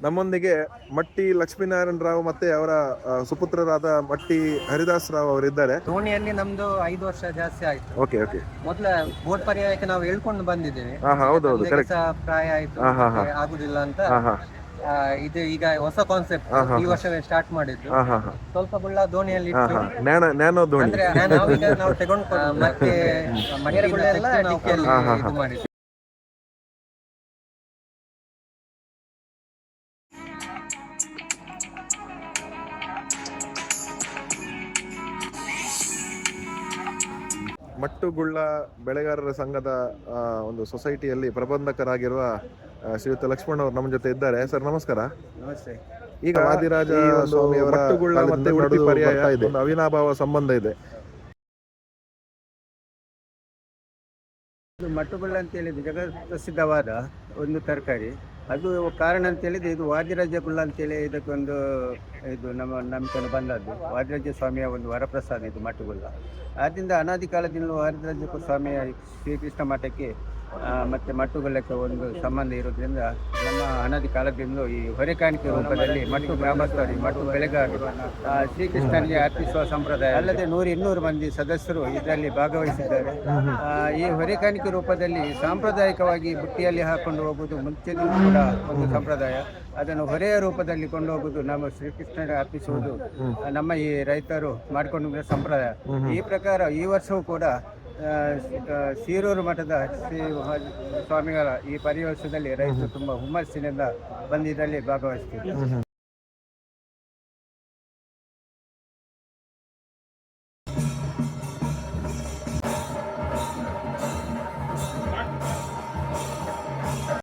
ನಮ್ಮೊಂದಿಗೆ ಮಟ್ಟಿ ಲಕ್ಷ್ಮೀನಾರಾಯಣ ರಾವ್ ಮತ್ತೆ ಅವರ ಸುಪುತ್ರರಾದ ಮಟ್ಟಿ ಹರಿದಾಸ್ ರಾವ್ ಅವರಿದ್ದಾರೆ. ದೋಣಿಯಲ್ಲಿ ನಮ್ದು 5 ವರ್ಷ ಜಾಸ್ತಿ ಆಯ್ತು. Okay okay. ಮೊದಲ ಬೋಟ್ ಪರ್ಯಾಯಕ್ಕೆ ನಾವು ಹೇಳ್ಕೊಂಡು ಬಂದಿದ್ದೇವೆ. ಹೌದೌದು, ತಂದೆಗೆ ಕರೆಕ್ಟ್. ಸಹ ಪ್ರಾಯ ಆಯ್ತು, ಮತ್ತೆ ಆಗುದಿಲ್ಲ ಅಂತ ಇದು ಈಗ ಹೊಸ ಕಾನ್ಸೆಪ್ಟ್ ಈ ವರ್ಷವೇ ಸ್ಟಾರ್ಟ್ ಮಾಡಿದ್ದು. ಸ್ವಲ್ಪ ಗುಳ್ಳ ದೋಣಿಯಲ್ಲಿ ಇಟ್ಟು ನ್ಯಾನೋ ದೋಣಿ ಅಂದ್ರೆ ನಾವೀಗ ನಾವು ತಗೊಂಡು ಮತ್ತೆ ಮಡಿಕೆಗುಳ್ಳ ಎಲ್ಲ ಡಿಕ್ಕಿಯಲ್ಲಿ ಇದು ಮಾಡಿದ್ವಿ. ಮಟ್ಟುಗುಳ್ಳ ಬೆಳೆಗಾರರ ಸಂಘದ ಒಂದು ಸೊಸೈಟಿಯಲ್ಲಿ ಪ್ರಬಂಧಕರಾಗಿರುವ ಶ್ರೀಯುತ ಲಕ್ಷ್ಮಣ್ ಅವರು ನಮ್ಮ ಜೊತೆ ಇದ್ದಾರೆ. ಸರ್ ನಮಸ್ಕಾರ. ನಮಸ್ತೆ. ಈಗ ವಾದಿರಾಜ ಸ್ವಾಮಿಯವರ ಮಟ್ಟುಗುಳ್ಳ ಮತ್ತೆ ಉಡುಪಿ ಪರ್ಯಾಯ ಒಂದು ಅವಿನಾಭಾವ ಸಂಬಂಧ ಇದೆ. ಇದು ಮಟ್ಟುಗುಳ್ಳ ಅಂತ ಹೇಳಿದ್ರೆ ಜಗತ್ ಪ್ರಸಿದ್ಧವಾದ ಒಂದು ತರಕಾರಿ. ಅದು ಕಾರಣ ಅಂತ ಹೇಳಿದ್ರೆ ಇದು ವಾದಿರಾಜ ಗುಳ್ಳ ಅಂತೇಳಿ ಇದಕ್ಕೊಂದು ಇದು ನಮ್ಮ ನಂಬಿಕೆ ಬಂದದ್ದು. ವಾದಿರಾಜ ಸ್ವಾಮಿಯ ಒಂದು ವರಪ್ರಸಾದ ಇದು ಮಟ್ಟುಗುಳ್ಳ. ಆದ್ದರಿಂದ ಅನಾದಿ ಕಾಲದಿಂದಲೂ ವಾದಿರಾಜ ಸ್ವಾಮಿಯ ಶ್ರೀಕೃಷ್ಣ ಮಠಕ್ಕೆ ಮತ್ತು ಮಟ್ಟುಗುಳ್ಳಕ್ಕೆ ಒಂದು ಸಂಬಂಧ ಇರೋದ್ರಿಂದ ನಮ್ಮ ಅನಾದಿ ಕಾಲದಿಂದಲೂ ಈ ಹೊರೆಕಾಣಿಕೆ ರೂಪದಲ್ಲಿ ಮಟ್ಟು ಗ್ರಾಮಸ್ಥರು, ಮಟ್ಟು ಬೆಳೆಗಾರರು ಶ್ರೀಕೃಷ್ಣನಿಗೆ ಅರ್ಪಿಸುವ ಸಂಪ್ರದಾಯ. ಅಲ್ಲದೆ 100-200 ಮಂದಿ ಸದಸ್ಯರು ಇದರಲ್ಲಿ ಭಾಗವಹಿಸಿದ್ದಾರೆ. ಈ ಹೊರೆಕಾಣಿಕೆ ರೂಪದಲ್ಲಿ ಸಾಂಪ್ರದಾಯಿಕವಾಗಿ ಬುಟ್ಟಿಯಲ್ಲಿ ಹಾಕೊಂಡು ಹೋಗುವುದು ಮುಂಚೆನೂ ಕೂಡ ಒಂದು ಸಂಪ್ರದಾಯ. ಅದನ್ನು ಹೊರೆಯ ರೂಪದಲ್ಲಿ ಕೊಂಡು ಹೋಗುವುದು, ನಮ್ಮ ಶ್ರೀಕೃಷ್ಣನಿಗೆ ಅರ್ಪಿಸುವುದು ನಮ್ಮ ಈ ರೈತರು ಮಾಡಿಕೊಂಡು ಸಂಪ್ರದಾಯ. ಈ ಪ್ರಕಾರ ಈ ವರ್ಷವೂ ಕೂಡ ಸೀರೂರು ಮಠದ ಶ್ರೀ ಸ್ವಾಮಿಗಳ ಈ ಪರಿವೇಶದಲ್ಲಿ ರೈತರು ತುಂಬ ಹುಮ್ಮಸ್ಸಿನಿಂದ ಬಂದು ಇದರಲ್ಲಿ ಭಾಗವಹಿಸ್ತಿದ್ದಾರೆ.